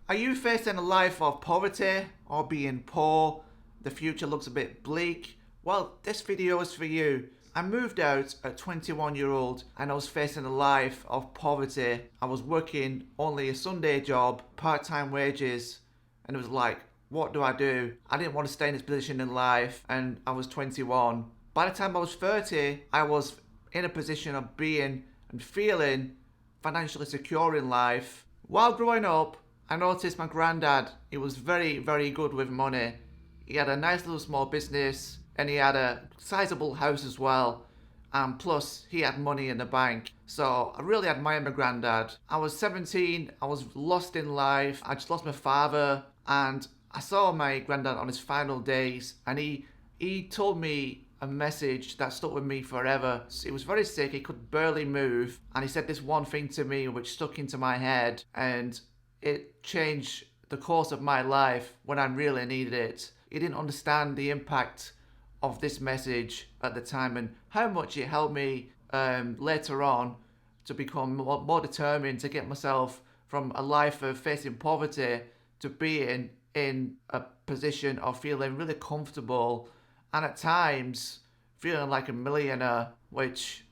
Are you facing a life of poverty or being poor? The future looks a bit bleak. Well, this video is for you. I moved out at 21-year-old and I was facing a life of poverty. I was working only a Sunday job, part-time wages, and it was like, what do I do? I didn't want to stay in this position in life, and I was 21. By the time I was 30, I was in a position of being and feeling financially secure in life. While growing up, I noticed my granddad, he was very, very good with money. He had a nice little small business and he had a sizable house as well. And plus, he had money in the bank. So I really admire my granddad. I was 17, I was lost in life. I just lost my father, and I saw my granddad on his final days, and he told me a message that stuck with me forever. He was very sick, he could barely move, and he said this one thing to me which stuck into my head, and it changed the course of my life when I really needed it. He didn't understand the impact of this message at the time and how much it helped me later on to become more determined to get myself from a life of facing poverty to being in a position of feeling really comfortable and at times feeling like a millionaire, which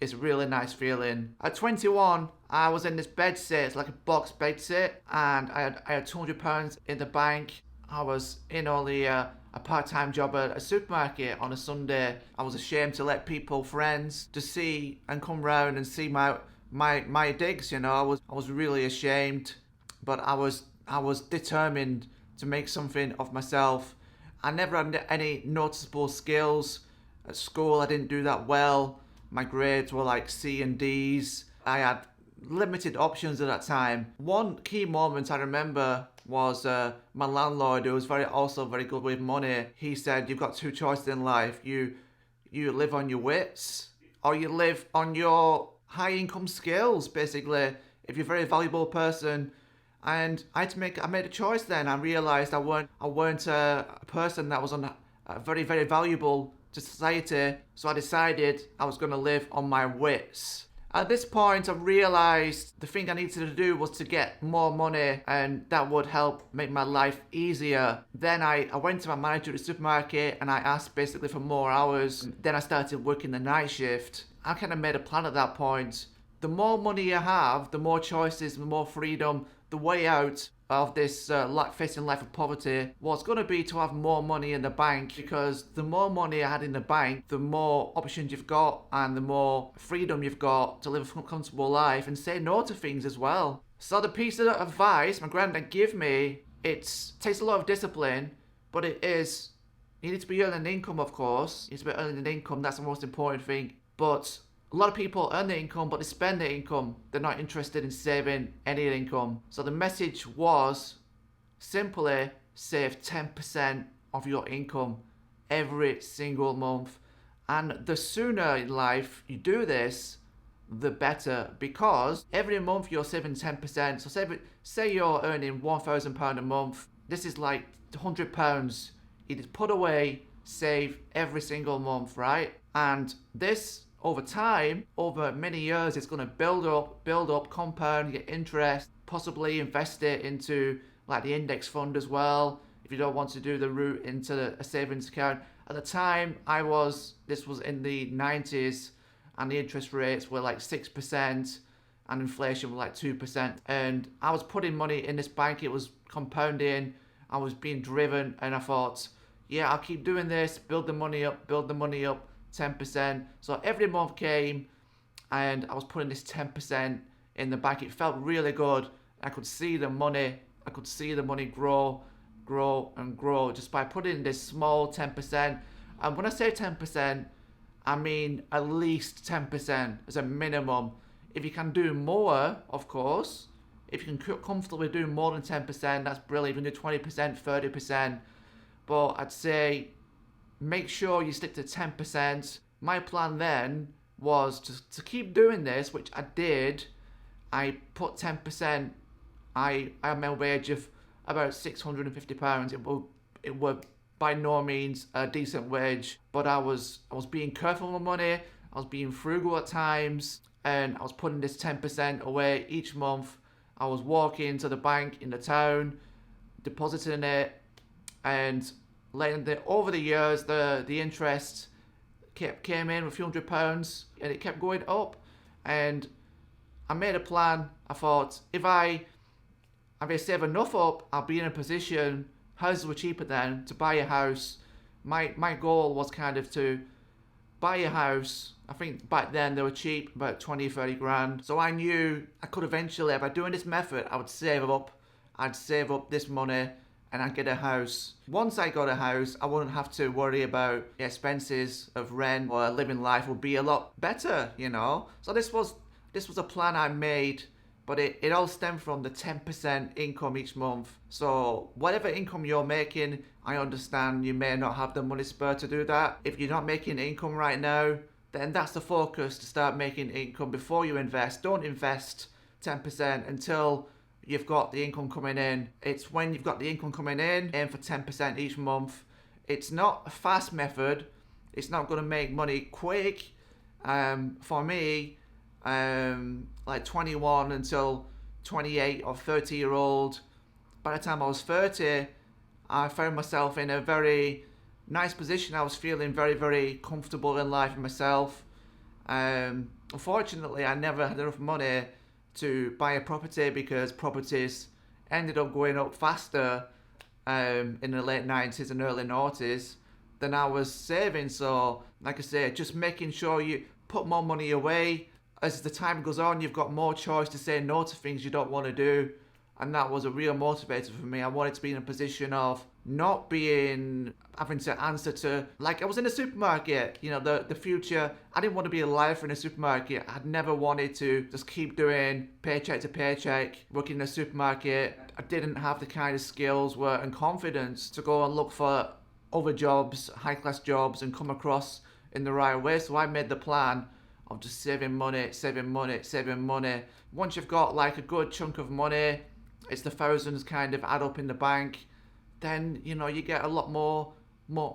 is a really nice feeling. At 21, I was in this bed sit, it's like a box bed sit, and I had £200 in the bank. I was in only a part-time job at a supermarket on a Sunday. I was ashamed to let people, friends, to see and come round and see my digs, you know. I was really ashamed, but I was determined to make something of myself. I never had any noticeable skills. At school, I didn't do that well. My grades were like C and D's. I had limited options at that time. One key moment I remember was my landlord, who was also very good with money. He said, you've got two choices in life. You live on your wits, or you live on your high income skills, basically. If you're a very valuable person. And I made a choice then. I realised I weren't a person that was very, very valuable to society. So I decided I was going to live on my wits. At this point, I realised the thing I needed to do was to get more money, and that would help make my life easier. Then I went to my manager at the supermarket and I asked basically for more hours. Then I started working the night shift. I kind of made a plan at that point. The more money you have, the more choices, the more freedom. The way out of this facing life of poverty was going to be to have more money in the bank, because the more money I had in the bank, the more options you've got and the more freedom you've got to live a comfortable life and say no to things as well. So the piece of advice my granddad gave me, it takes a lot of discipline, but you need to be earning income, of course. You need to be earning an income, that's the most important thing. But a lot of people earn their income, but they spend their income. They're not interested in saving any income. So the message was simply save 10% of your income every single month. And the sooner in life you do this, the better, because every month you're saving 10%. So say you're earning £1,000 a month. This is like £100. You just put away, save every single month, right? And this, over time, over many years, it's going to build up, compound, get interest, possibly invest it into like the index fund as well, if you don't want to do the route into a savings account. At the time, this was in the 90s, and the interest rates were like 6%, and inflation was like 2%. And I was putting money in this bank, it was compounding, I was being driven, and I thought, yeah, I'll keep doing this, build the money up, 10%. So every month came and I was putting this 10% in the bank. It felt really good. I could see the money grow and grow just by putting this small 10%. And when I say 10%, I mean at least 10% as a minimum. If you can do more, of course, if you can comfortably do more than 10%, that's brilliant. You can do 20%, 30%. But I'd say make sure you stick to 10%. My plan then was to keep doing this, which I did. I put 10%. I had my wage of about £650. It was by no means a decent wage, but I was being careful with my money. I was being frugal at times, and I was putting this 10% away each month. I was walking to the bank in the town, depositing it, and over the years, the interest came in with a few £100, and it kept going up. And I made a plan. I thought, if I save enough up, I'll be in a position, houses were cheaper then, to buy a house. My goal was kind of to buy a house. I think back then they were cheap, about 20, 30 grand. So I knew I could eventually, by doing this method, I would save up. I'd save up this money and I'd get a house. Once I got a house, I wouldn't have to worry about the expenses of rent, or living life would be a lot better, you know. So this was a plan I made, but it all stemmed from the 10% income each month. So whatever income you're making, I understand you may not have the money spare to do that. If you're not making income right now, then that's the focus, to start making income before you invest. Don't invest 10% until you've got the income coming in. It's when you've got the income coming in, aim for 10% each month. It's not a fast method. It's not going to make money quick. For me, like 21 until 28 or 30-year-old, by the time I was 30, I found myself in a very nice position. I was feeling very, very comfortable in life with myself. Unfortunately, I never had enough money to buy a property, because properties ended up going up faster in the late 90s and early 90s than I was saving. So, like I say, just making sure you put more money away. As the time goes on, you've got more choice to say no to things you don't want to do. And that was a real motivator for me. I wanted to be in a position of not having to answer to, like I was in a supermarket, you know, the future. I didn't want to be a lifer in a supermarket. I'd never wanted to just keep doing paycheck to paycheck, working in a supermarket. I didn't have the kind of skills and confidence to go and look for other jobs, high-class jobs, and come across in the right way. So I made the plan of just saving money. Once you've got like a good chunk of money, it's the thousands kind of add up in the bank, then, you know, you get a lot more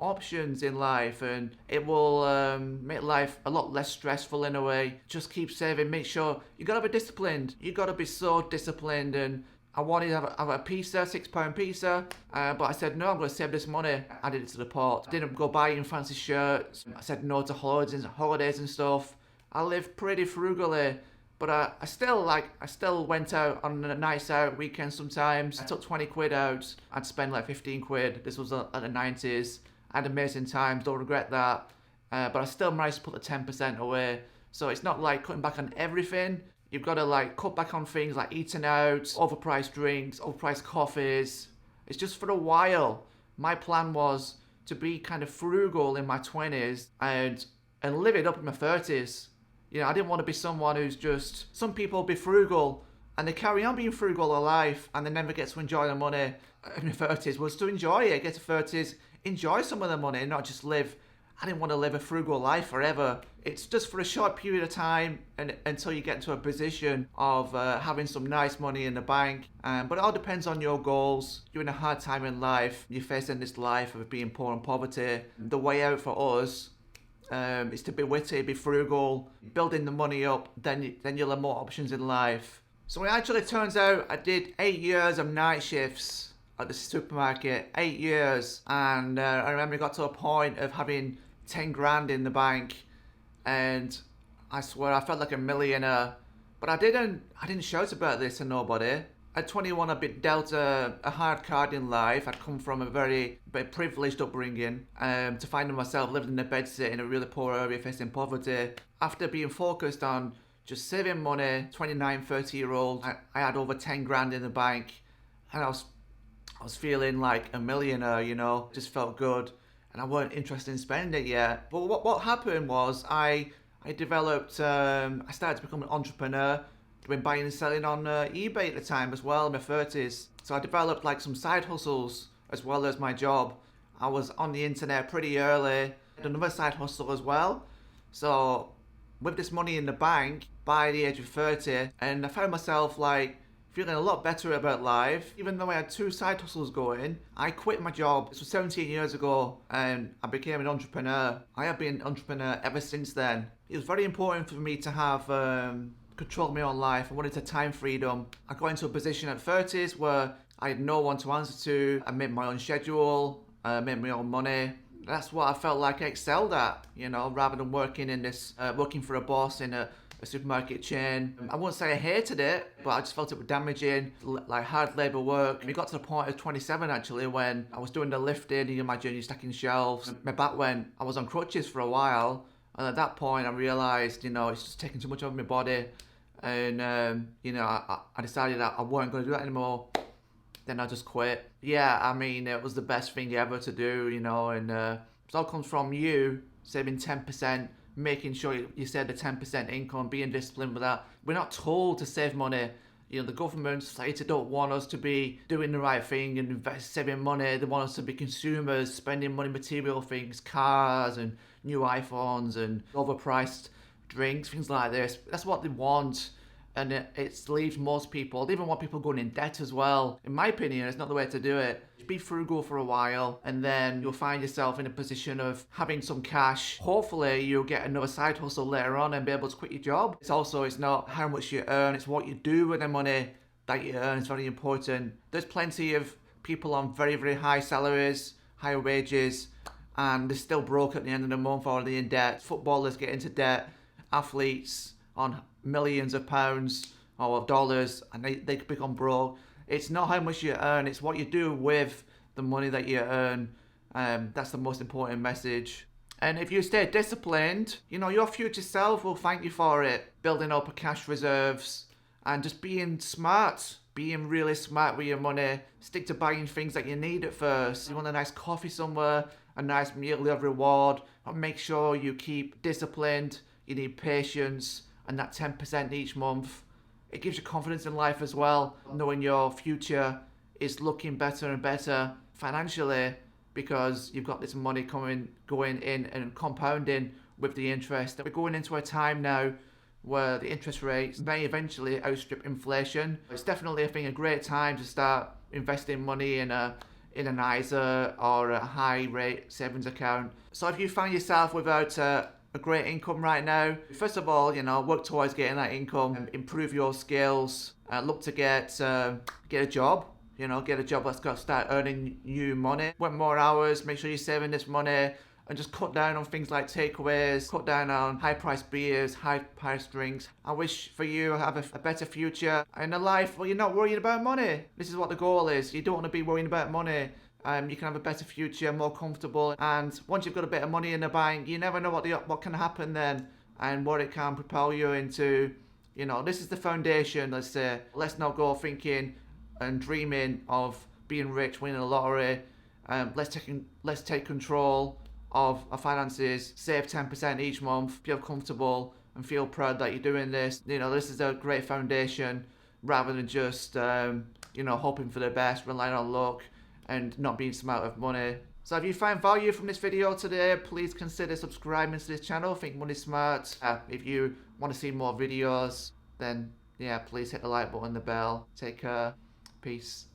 options in life, and it will make life a lot less stressful in a way. Just keep saving. Make sure you got to be disciplined. You got to be so disciplined. And I wanted to have a pizza, £6 pizza, but I said, no, I'm going to save this money. Added it to the pot. Didn't go buying fancy shirts. I said no to holidays and stuff. I lived pretty frugally. But I still went out on a nights out, weekends sometimes. I took 20 quid out. I'd spend like 15 quid. This was at the 90s. I had amazing times, don't regret that. But I still managed to put the 10% away. So it's not like cutting back on everything. You've got to like cut back on things like eating out, overpriced drinks, overpriced coffees. It's just for a while. My plan was to be kind of frugal in my 20s and live it up in my 30s. You know, I didn't want to be someone who's just... Some people be frugal and they carry on being frugal all life and they never get to enjoy the money in their 30s. Well, to enjoy it, get to 30s, enjoy some of the money, not just live... I didn't want to live a frugal life forever. It's just for a short period of time and until you get into a position of having some nice money in the bank. But it all depends on your goals. You're in a hard time in life. You're facing this life of being poor and poverty. The way out for us... is to be witty, be frugal, building the money up, then you'll have more options in life. So it actually turns out I did 8 years of night shifts at the supermarket, 8 years, and I remember I got to a point of having 10 grand in the bank, and I swear I felt like a millionaire. But I didn't shout about this to nobody. At 21, I'd been dealt a hard card in life. I'd come from a very privileged upbringing, to find myself living in a bedsit in a really poor area facing poverty. After being focused on just saving money, 29, 30-year-old, I had over 10 grand in the bank, and I was feeling like a millionaire, you know, just felt good, and I weren't interested in spending it yet. But what happened was I developed, I started to become an entrepreneur. Been buying and selling on eBay at the time as well in my 30s. So I developed like some side hustles as well as my job. I was on the internet pretty early. I had another side hustle as well. So with this money in the bank by the age of 30, and I found myself like feeling a lot better about life. Even though I had 2 side hustles going, I quit my job. This was 17 years ago and I became an entrepreneur. I have been an entrepreneur ever since then. It was very important for me to have control my own life. I wanted to time freedom. I got into a position at 30s where I had no one to answer to. I made my own schedule, made my own money. That's what I felt like I excelled at, you know, rather than working in this, working for a boss in a supermarket chain. I wouldn't say I hated it, but I just felt it was damaging, like hard labour work. And it got to the point of 27 actually, when I was doing the lifting, you can imagine you stacking shelves. My back went, I was on crutches for a while. And at that point I realised, you know, it's just taking too much of my body. And, you know, I decided that I weren't going to do that anymore. Then I just quit. Yeah, I mean, it was the best thing ever to do, you know, and it all comes from you saving 10%, making sure you save the 10% income, being disciplined with that. We're not told to save money. You know, the government, society don't want us to be doing the right thing and saving money. They want us to be consumers, spending money, material things, cars and new iPhones and overpriced drinks, things like this. That's what they want. And it leaves most people, they even want people going in debt as well. In my opinion, it's not the way to do it. Be frugal for a while, and then you'll find yourself in a position of having some cash. Hopefully, you'll get another side hustle later on and be able to quit your job. It's not how much you earn, it's what you do with the money that you earn is very important. There's plenty of people on very, very high salaries, high wages, and they're still broke at the end of the month or they're in debt. Footballers get into debt, athletes on millions of pounds or dollars, and they become broke. It's not how much you earn, it's what you do with the money that you earn. That's the most important message. And if you stay disciplined, you know, your future self will thank you for it. Building up a cash reserves and just being smart, being really smart with your money. Stick to buying things that you need at first. You want a nice coffee somewhere, a nice meal of reward. But make sure you keep disciplined. You need patience, and that 10% each month. It gives you confidence in life as well, knowing your future is looking better and better financially because you've got this money going in and compounding with the interest. We're going into a time now where the interest rates may eventually outstrip inflation. It's definitely, I think, a great time to start investing money in an ISA or a high rate savings account. So if you find yourself without a great income right now, first of all, you know, work towards getting that income, improve your skills, look to get a job, you know, get a job that's got to start earning you money, work more hours, make sure you're saving this money, and just cut down on things like takeaways, cut down on high-priced beers, high-priced drinks. I wish for you to have a better future in a life where you're not worrying about money. This is what the goal is. You don't want to be worrying about money. You can have a better future, more comfortable, and once you've got a bit of money in the bank, you never know what can happen then, and what it can propel you into. You know, this is the foundation, let's say. Let's not go thinking and dreaming of being rich, winning a lottery. Let's take control of our finances, save 10% each month, feel comfortable and feel proud that you're doing this. You know, this is a great foundation rather than just, you know, hoping for the best, relying on luck and not being smart with money. So if you find value from this video today, please consider subscribing to this channel, Think Money Smart. If you want to see more videos, then yeah, please hit the like button, the bell. Take care. Peace.